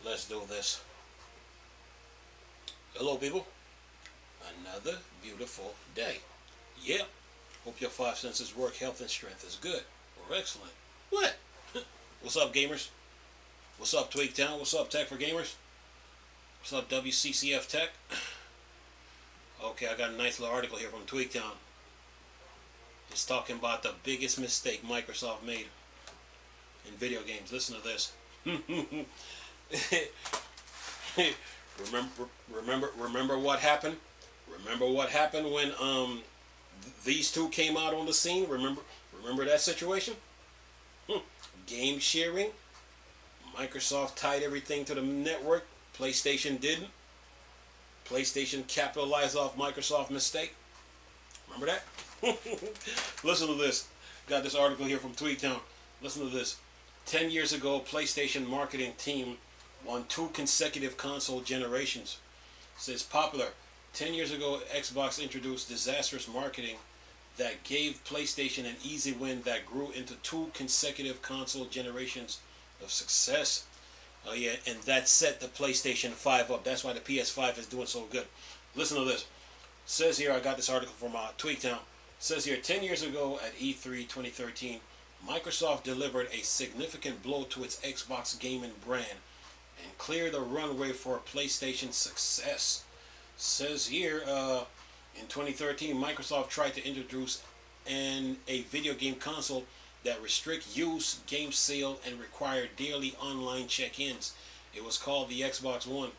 Let's do this. Hello, people. Another beautiful day. Yeah. Hope your five senses work. Health and strength is good or excellent. What? What's up, gamers? What's up, Tweaktown? What's up, Tech for Gamers? What's up, WCCF Tech? Okay, I got a nice little article here from Tweaktown. It's talking about the biggest mistake Microsoft made in video games. Listen to this. Remember what happened? Remember what happened when these two came out on the scene? Remember that situation? Game sharing. Microsoft tied everything to the network. PlayStation didn't. PlayStation capitalized off Microsoft's mistake. Remember that? Listen to this. Got this article here from Tweaktown. Listen to this. 10 years ago, PlayStation marketing team won 2 consecutive console generations. It says popular. 10 years ago, Xbox introduced disastrous marketing that gave PlayStation an easy win that grew into 2 consecutive console generations of success. Oh yeah, and that set the PlayStation 5 up. That's why the PS5 is doing so good. Listen to this. It says here, I got this article from Tweaktown. It says here, 10 years ago at E3 2013, Microsoft delivered a significant blow to its Xbox gaming brand and cleared the runway for PlayStation success. It says here, in 2013, Microsoft tried to introduce a video game console that restrict use, game sale, and require daily online check-ins. It was called the Xbox One,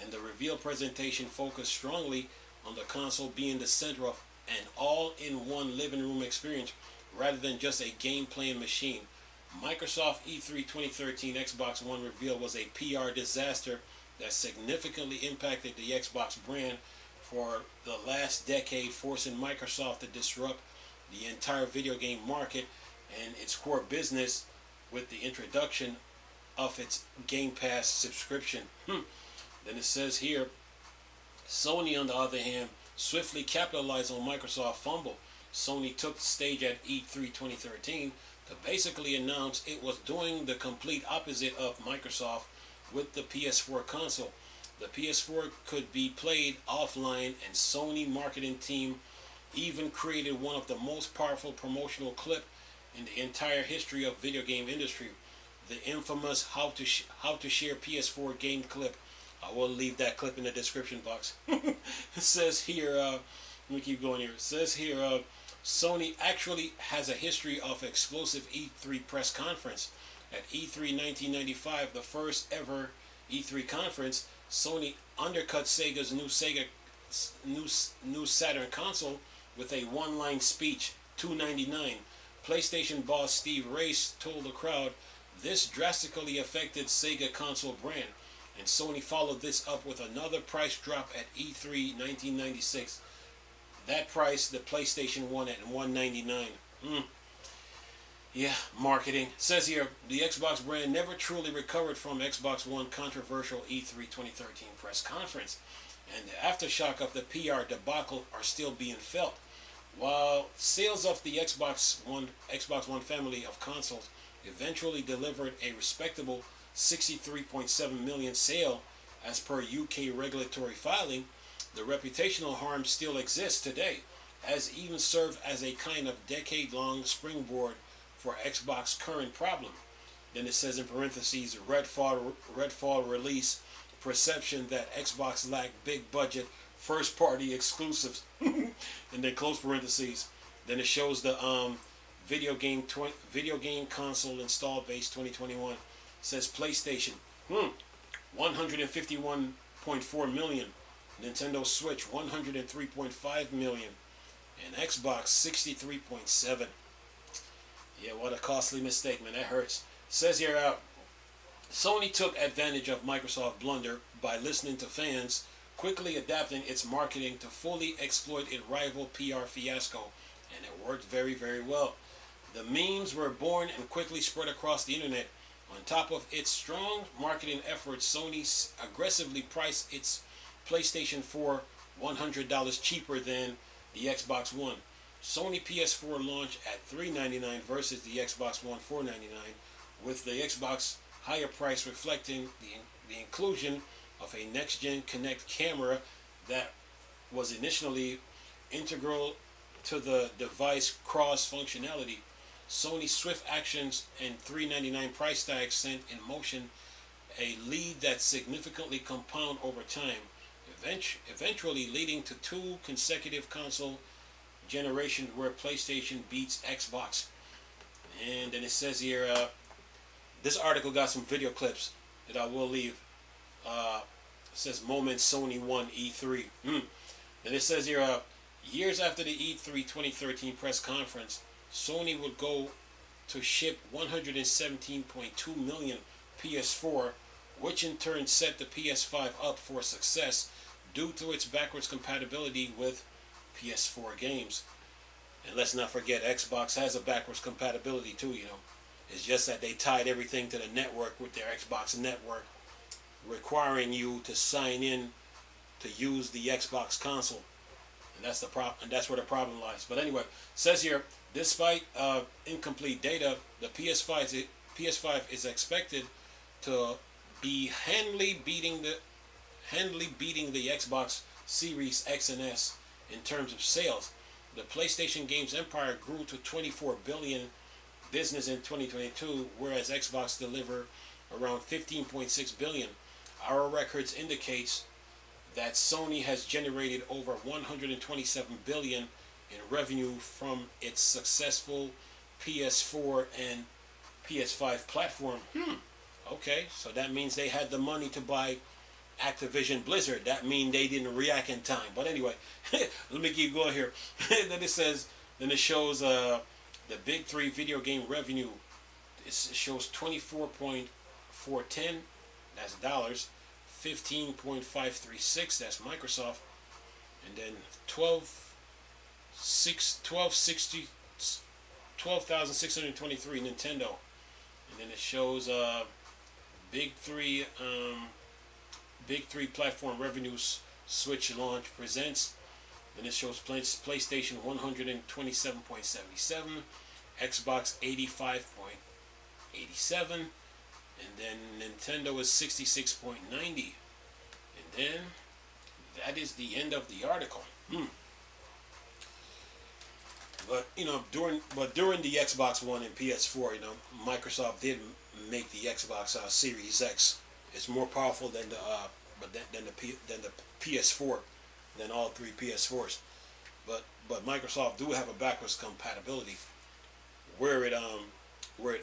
and the reveal presentation focused strongly on the console being the center of an all-in-one living room experience rather than just a game-playing machine. Microsoft E3 2013 Xbox One reveal was a PR disaster that significantly impacted the Xbox brand for the last decade, forcing Microsoft to disrupt the entire video game market and its core business with the introduction of its Game Pass subscription. Then it says here, Sony, on the other hand, swiftly capitalized on Microsoft's fumble. Sony took the stage at E3 2013 to basically announce it was doing the complete opposite of Microsoft with the PS4 console. The PS4 could be played offline, and Sony marketing team even created one of the most powerful promotional clips in the entire history of video game industry, the infamous how to share PS4 game clip. I will leave that clip in the description box. It says here, let me keep going here. It says here, Sony actually has a history of explosive E3 press conference. At E3 1995, the first ever E3 conference, Sony undercut Sega's new Saturn console with a one-line speech, $299. PlayStation boss Steve Race told the crowd this drastically affected Sega console brand, and Sony followed this up with another price drop at E3 1996. That price, the PlayStation 1 at $199. Yeah, marketing. It says here, the Xbox brand never truly recovered from Xbox One controversial E3 2013 press conference, and the aftershock of the PR debacle are still being felt. While sales of the Xbox One family of consoles eventually delivered a respectable 63.7 million sale as per UK regulatory filing, the reputational harm still exists today, as even served as a kind of decade-long springboard for Xbox's current problem. Then it says in parentheses, Redfall release perception that Xbox lacked big budget first-party exclusives, and then close parentheses. Then it shows the video game console install base 2021. It says PlayStation 151.4 million, Nintendo Switch 103.5 million, and Xbox 63.7. Yeah, what a costly mistake, man. That hurts. It says here, Sony took advantage of Microsoft's blunder by listening to fans, quickly adapting its marketing to fully exploit its rival PR fiasco, and it worked very, very well. The memes were born and quickly spread across the internet. On top of its strong marketing efforts, Sony aggressively priced its PlayStation 4 $100 cheaper than the Xbox One. Sony PS4 launched at $399 versus the Xbox One $499, with the Xbox higher price reflecting the inclusion of a next-gen Kinect camera that was initially integral to the device cross functionality. Sony's swift actions and $399 price tag sent in motion a lead that significantly compound over time, eventually leading to 2 consecutive console generations where PlayStation beats Xbox. And then it says here, this article got some video clips that I will leave. It says moment Sony won E3. Then it says here, years after the E3 2013 press conference, Sony would go to ship 117.2 million PS4, which in turn set the PS5 up for success due to its backwards compatibility with PS4 games. And let's not forget, Xbox has a backwards compatibility too, you know. It's just that they tied everything to the network with their Xbox network, requiring you to sign in to use the Xbox console. And that's the problem, and that's where the problem lies. But anyway, it says here, despite incomplete data, the PS5 is expected to be handily beating the Xbox Series X and S in terms of sales. The PlayStation games empire grew to 24 billion business in 2022, whereas Xbox delivered around 15.6 billion. Our records indicates that Sony has generated over 127 billion in revenue from its successful PS4 and PS5 platform. Okay, so that means they had the money to buy Activision Blizzard. That means they didn't react in time. But anyway, let me keep going here. Then it says, then it shows the big 3 video game revenue. It shows 24.410, that's dollars, 15.536, that's Microsoft, and then 12,623 Nintendo. And then it shows big three platform revenues. Switch launch presents. Then it shows PlayStation 127.77, Xbox 85.87, and then Nintendo is 66.90. And then that is the end of the article. But you know, during the Xbox One and PS4, you know, Microsoft did make the Xbox Series X. It's more powerful than the PS4, than all 3 PS4s. But Microsoft do have a backwards compatibility where it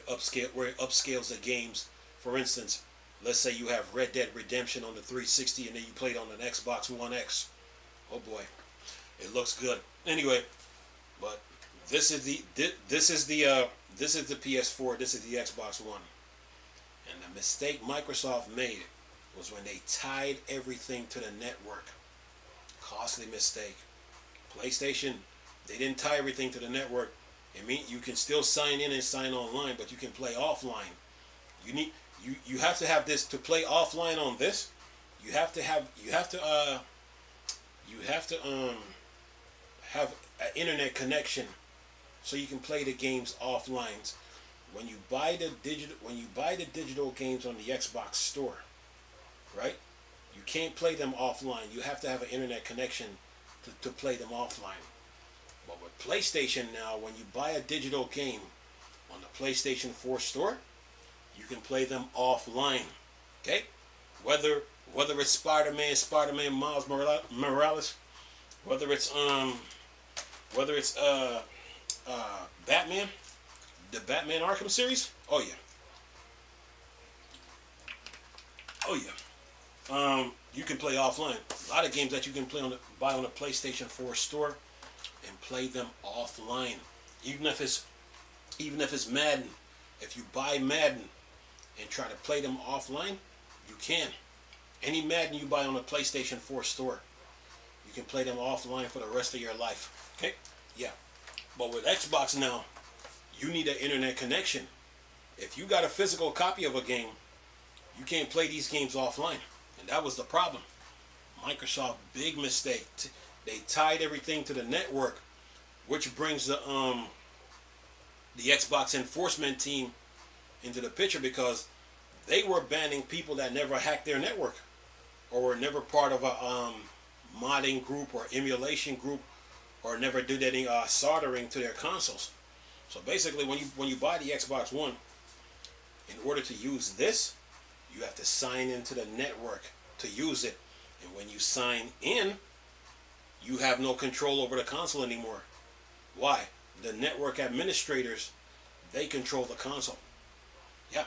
upscales the games. For instance, let's say you have Red Dead Redemption on the 360 and then you play it on an Xbox One X. Oh boy, it looks good. Anyway, but this is the PS4. This is the Xbox One. And the mistake Microsoft made was when they tied everything to the network. Costly mistake. PlayStation, they didn't tie everything to the network. I mean, you can still sign in and sign online, but you can play offline. You have to have this to play offline on this. You have to have an internet connection so you can play the games offline. When you buy the digital games on the Xbox store, right? You can't play them offline. You have to have an internet connection to play them offline. But with PlayStation now, when you buy a digital game on the PlayStation 4 store, you can play them offline. Okay? Whether it's Spider-Man Miles Morales, whether it's Batman, the Batman Arkham series. Oh yeah. You can play offline. A lot of games that you can buy on the PlayStation 4 store and play them offline. Even if it's Madden. If you buy Madden and try to play them offline, you can. Any Madden you buy on the PlayStation 4 store, you can play them offline for the rest of your life. Okay? Yeah. But with Xbox now, you need an internet connection. If you got a physical copy of a game, you can't play these games offline. And that was the problem. Microsoft, big mistake. They tied everything to the network, which brings the Xbox enforcement team into the picture because they were banning people that never hacked their network or were never part of a modding group or emulation group or never did any soldering to their consoles. So basically, when you buy the Xbox One, in order to use this, you have to sign into the network to use it. And when you sign in, you have no control over the console anymore. Why? The network administrators, they control the console. Yeah,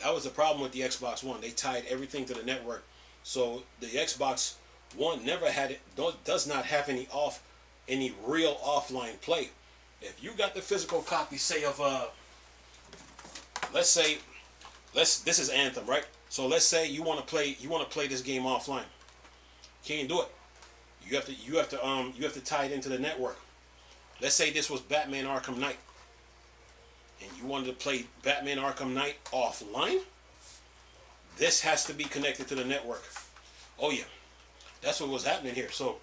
that was the problem with the Xbox One. They tied everything to the network. So the Xbox One never had it, does not have any real offline play. If you got the physical copy, say of this is Anthem, right? So let's say you want to play this game offline. Can't do it. You have to tie it into the network. Let's say this was Batman Arkham Knight, and you wanted to play Batman Arkham Knight offline. This has to be connected to the network. Oh yeah, that's what was happening here. So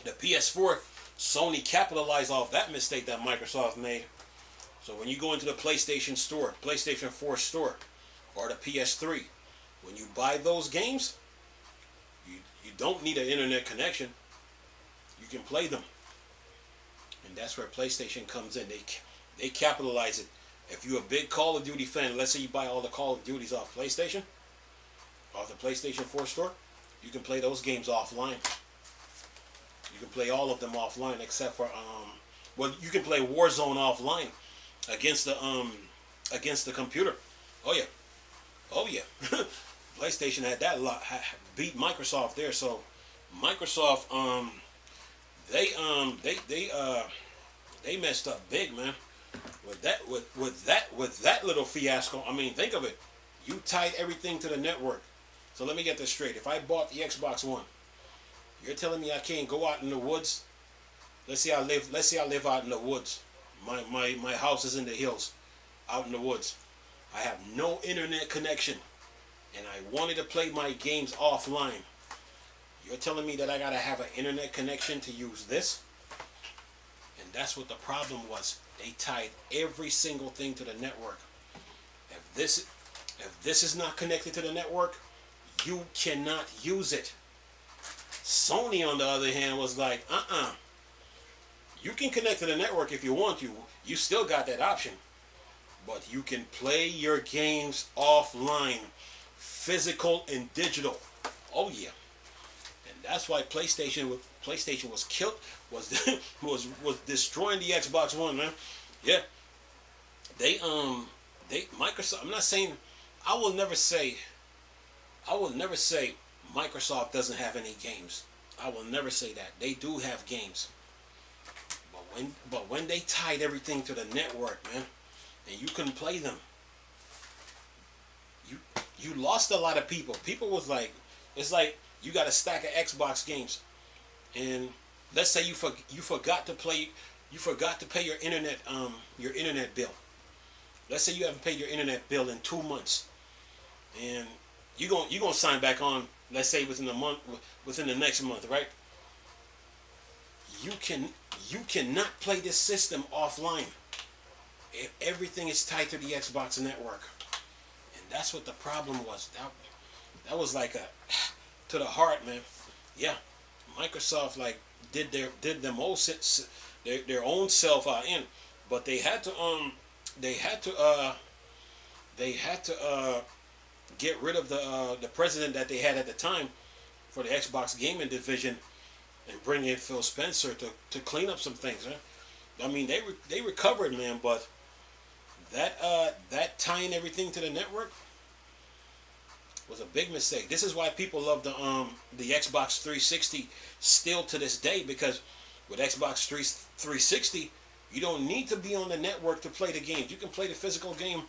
the PS4, Sony capitalized off that mistake that Microsoft made. So when you go into the PlayStation Store, PlayStation 4 Store, or the PS3, when you buy those games, you don't need an internet connection. You can play them. And that's where PlayStation comes in. They capitalize it. If you're a big Call of Duty fan, let's say you buy all the Call of Duties off PlayStation, off the PlayStation 4 Store, you can play those games offline. You can play all of them offline except for well, you can play Warzone offline against the computer. Oh yeah. Oh yeah. PlayStation had that lot, beat Microsoft there. So Microsoft they messed up big, man. With that little fiasco. I mean, think of it. You tied everything to the network. So let me get this straight. If I bought the Xbox One, you're telling me I can't go out in the woods? Let's say I live out in the woods. My house is in the hills, out in the woods. I have no internet connection, and I wanted to play my games offline. You're telling me that I gotta have an internet connection to use this? And that's what the problem was. They tied every single thing to the network. If this is not connected to the network, you cannot use it. Sony, on the other hand, was like, you can connect to the network if you want to. You still got that option. But you can play your games offline, physical and digital. Oh yeah. And that's why PlayStation was killed, was destroying the Xbox One, man. Yeah. Microsoft, I'm not saying, I will never say Microsoft doesn't have any games. I will never say that. They do have games. But when they tied everything to the network, man, and you couldn't play them, you lost a lot of people. People was like, it's like you got a stack of Xbox games, and let's say you forgot to pay your internet bill. Let's say you haven't paid your internet bill in 2 months, and you're gonna sign back on. Let's say within the next month, right? You cannot play this system offline. Everything is tied to the Xbox network, and that's what the problem was. That was like to the heart, man. Yeah, Microsoft like did their own self in, but they had to get rid of the president that they had at the time for the Xbox gaming division and bring in Phil Spencer to clean up some things, man. I mean, they recovered, man, but that tying everything to the network was a big mistake. This is why people love the Xbox 360 still to this day, because with Xbox 360, you don't need to be on the network to play the games. You can play the physical game.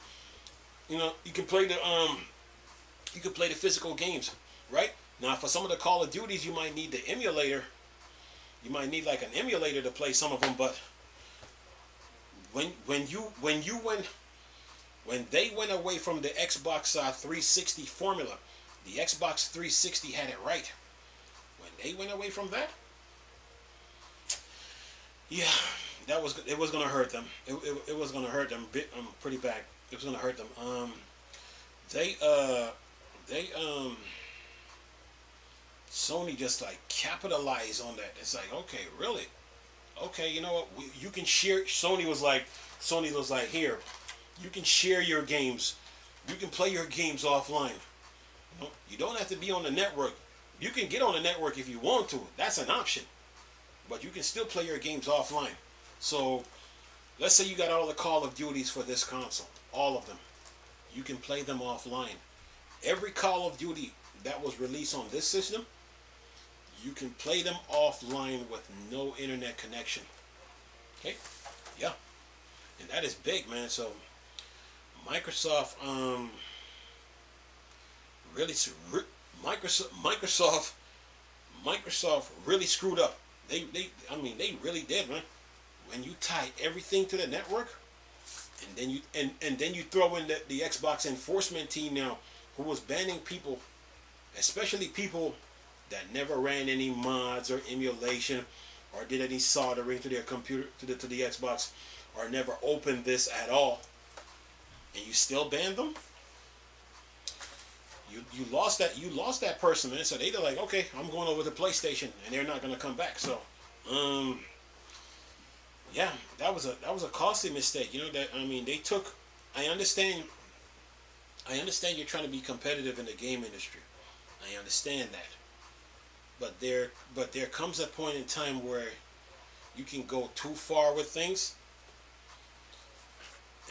You know, you can play the physical games, right? Now, for some of the Call of Duties, you might need the emulator. You might need like an emulator to play some of them, but when they went away from the Xbox 360 formula, the Xbox 360 had it right. When they went away from that, yeah, it was gonna hurt them. It was gonna hurt them pretty bad. It was gonna hurt them. They they Sony just like capitalized on that. It's like, okay, really? Okay, you know what? You can share. Sony was like, here, you can share your games. You can play your games offline. You don't have to be on the network. You can get on the network if you want to. That's an option. But you can still play your games offline. So let's say you got all the Call of Duties for this console. All of them. You can play them offline. Every Call of Duty that was released on this system, you can play them offline with no internet connection. Okay? Yeah. And that is big, man. So Microsoft really Microsoft really screwed up. They really did, man. When you tie everything to the network, and then you throw in the Xbox enforcement team now, who was banning people, especially people that never ran any mods or emulation or did any soldering to their computer to the Xbox, or never opened this at all, and you still banned them. You lost that person, man. So they're like, okay, I'm going over to PlayStation, and they're not going to come back. So, yeah, that was a costly mistake. You know that, I mean, they took. I understand you're trying to be competitive in the game industry. I understand that. But there comes a point in time where you can go too far with things.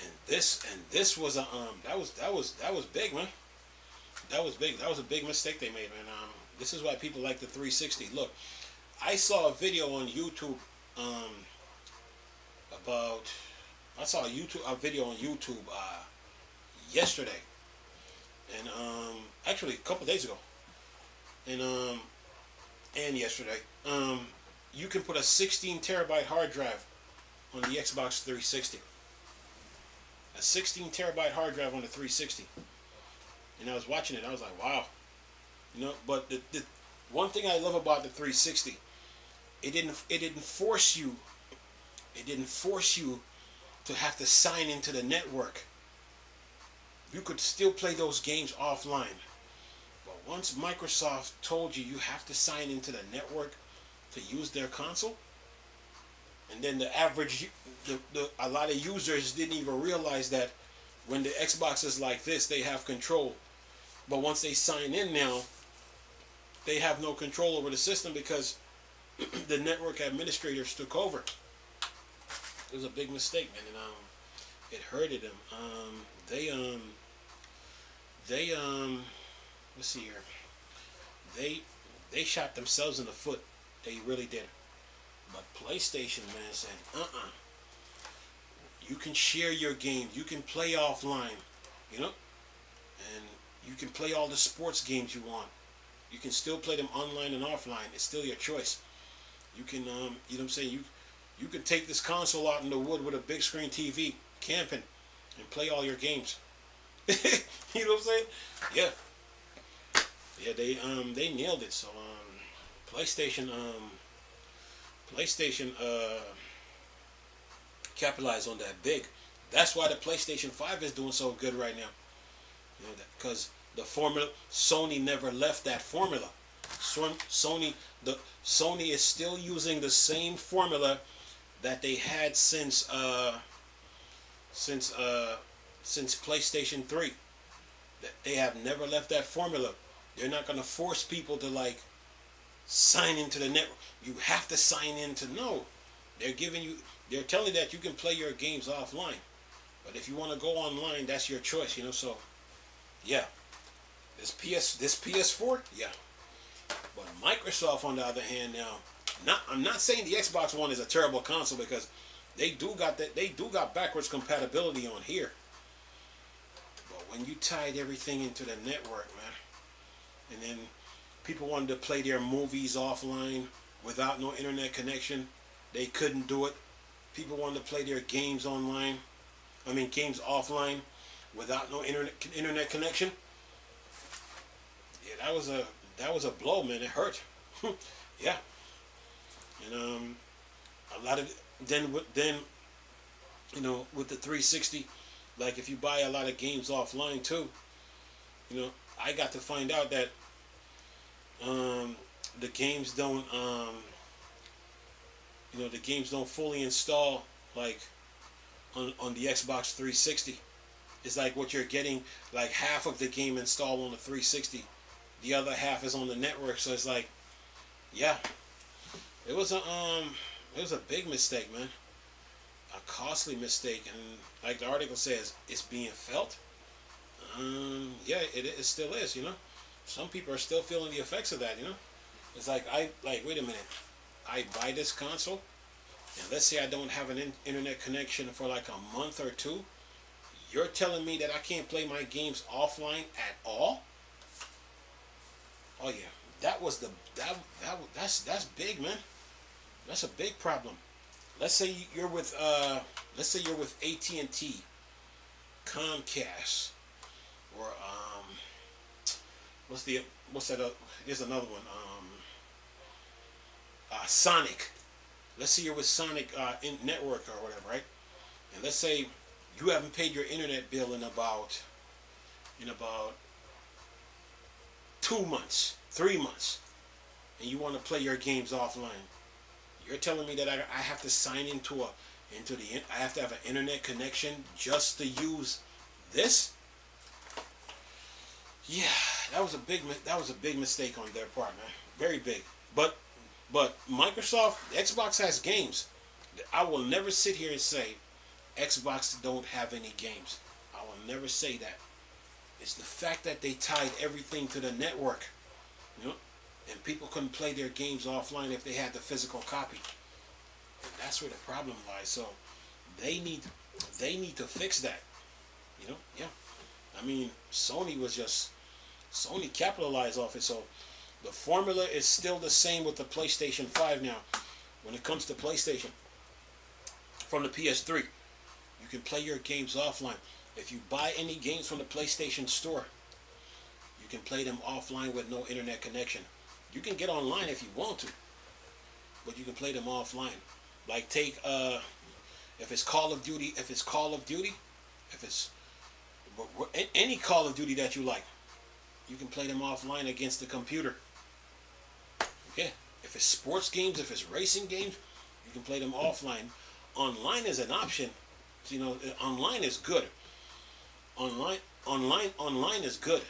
And this was a that was big, man. That was big. That was a big mistake they made, man. This is why people like the 360. Look, I saw a video on YouTube a video on YouTube yesterday, and actually a couple days ago, and yesterday, you can put a 16 terabyte hard drive on the Xbox 360. A 16 terabyte hard drive on the 360. And I was watching it, I was like, wow. You know, but the one thing I love about the 360, it didn't force you to have to sign into the network. You could still play those games offline. But once Microsoft told you have to sign into the network to use their console, and then a lot of users didn't even realize that when the Xbox is like this, they have control. But once they sign in now, they have no control over the system because the network administrators took over. It was a big mistake, man, and it hurted them. Let's see here. They shot themselves in the foot. They really did. But PlayStation, man, said, you can share your games. You can play offline, you know, and you can play all the sports games you want. You can still play them online and offline. It's still your choice. You can, you know what I'm saying? You can take this console out in the wood with a big screen TV, camping, and play all your games. You know what I'm saying? Yeah. Yeah, they nailed it. So PlayStation capitalized on that big. That's why the PlayStation 5 is doing so good right now. You know, because the formula, Sony never left that formula. Sony is still using the same formula that they had since PlayStation 3. They have never left that formula. They're not going to force people to like sign into the network. You have to sign into. No, they're telling you that you can play your games offline, but if you want to go online, that's your choice. You know, so yeah, this PS4, yeah. But Microsoft, on the other hand, now, I'm not saying the Xbox One is a terrible console because they do got backwards compatibility on here. But when you tied everything into the network, man, and then people wanted to play their movies offline without no internet connection, they couldn't do it. People wanted to play their games online. Games offline without no internet connection. Yeah, that was a blow, man. It hurt. Yeah. And a lot of then you know, with the 360, like if you buy a lot of games offline too, you know, I got to find out that the games don't the games don't fully install like on the Xbox 360. It's like what you're getting, like half of the game installed on the 360, the other half is on the network. So it's like, yeah, it was a big mistake, man, a costly mistake, and like the article says, it's being felt. Yeah, it still is. You know, some people are still feeling the effects of that. You know, it's like wait a minute, I buy this console, and let's say I don't have an internet connection for like a month or two. You're telling me that I can't play my games offline at all? Oh yeah, that's big, man. That's a big problem. Let's say you're with AT&T, Comcast, or what's that? Here's another one. Sonic. Let's say you're with Sonic in network or whatever, right? And let's say you haven't paid your internet bill in about 2 months, 3 months, and you want to play your games offline. You're telling me that I have to sign I have to have an internet connection just to use this? Yeah, that was a big mistake on their part, man. Very big. But Microsoft, Xbox has games. I will never sit here and say Xbox don't have any games. I will never say that. It's the fact that they tied everything to the network, you know, and people couldn't play their games offline if they had the physical copy. And that's where the problem lies. So they need to fix that. You know, yeah. I mean, Sony capitalized off it. So the formula is still the same with the PlayStation 5 now. When it comes to PlayStation, from the PS3, you can play your games offline. If you buy any games from the PlayStation Store, you can play them offline with no internet connection. You can get online if you want to, but you can play them offline. Like take if it's Call of Duty, if it's any Call of Duty that you like, you can play them offline against the computer. Okay, if it's sports games, if it's racing games, you can play them offline. Online is an option. You know, online is good. Online is good.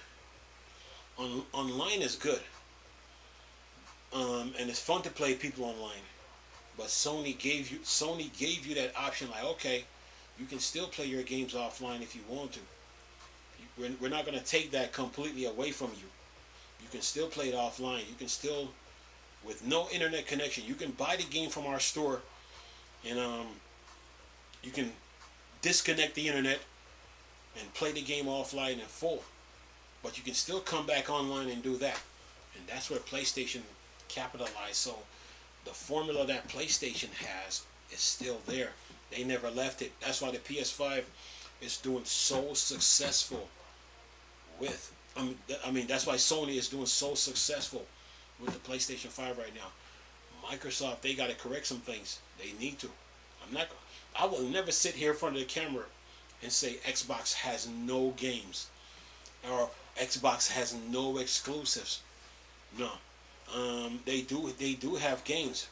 Online is good. And it's fun to play people online. But Sony gave you that option. Like, okay, you can still play your games offline if you want to. We're not going to take that completely away from you. You can still play it offline. You can still, with no internet connection, you can buy the game from our store, and you can disconnect the internet and play the game offline in full. But you can still come back online and do that. And that's where PlayStation capitalized. So the formula that PlayStation has is still there. They never left it. That's why the PS5 is doing so successful with, I mean that's why Sony is doing so successful with the PlayStation 5 right now. Microsoft, they got to correct some things. They need to. I will never sit here in front of the camera and say Xbox has no games or Xbox has no exclusives. No, they do have games.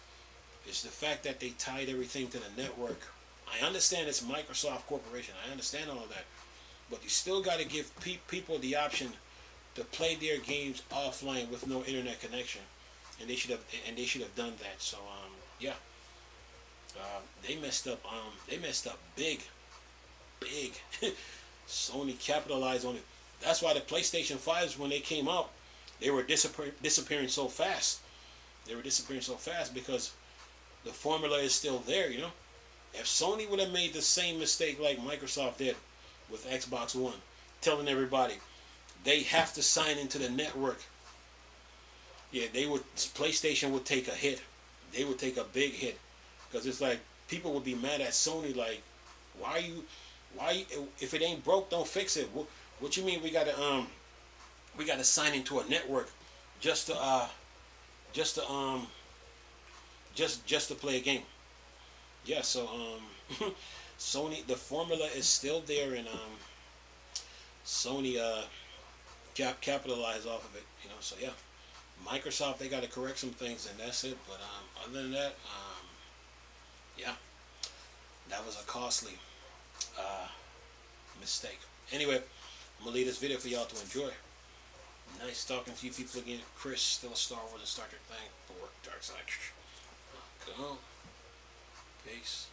It's the fact that they tied everything to the network. I understand it's Microsoft Corporation. I understand all of that, but you still got to give people the option to play their games offline with no internet connection, and they should have done that. So yeah. They messed up. They messed up big. Sony capitalized on it. That's why the PlayStation 5s, when they came out, they were disappearing so fast. They were disappearing so fast because the formula is still there. You know, if Sony would have made the same mistake like Microsoft did with Xbox One, telling everybody they have to sign into the network, yeah, PlayStation would take a hit. They would take a big hit. Because it's like, people would be mad at Sony, like, why, if it ain't broke, don't fix it. What you mean we gotta sign into a network just to play a game? Yeah, so, Sony, the formula is still there, and Sony capitalize off of it. You know, so yeah. Microsoft, they got to correct some things, and that's it. But other than that, yeah, that was a costly mistake. Anyway, I'm gonna leave this video for y'all to enjoy. Nice talking to you people again. Chris, still a Star Wars and Star Trek thing. Borg, Dark Side. Come on. Peace.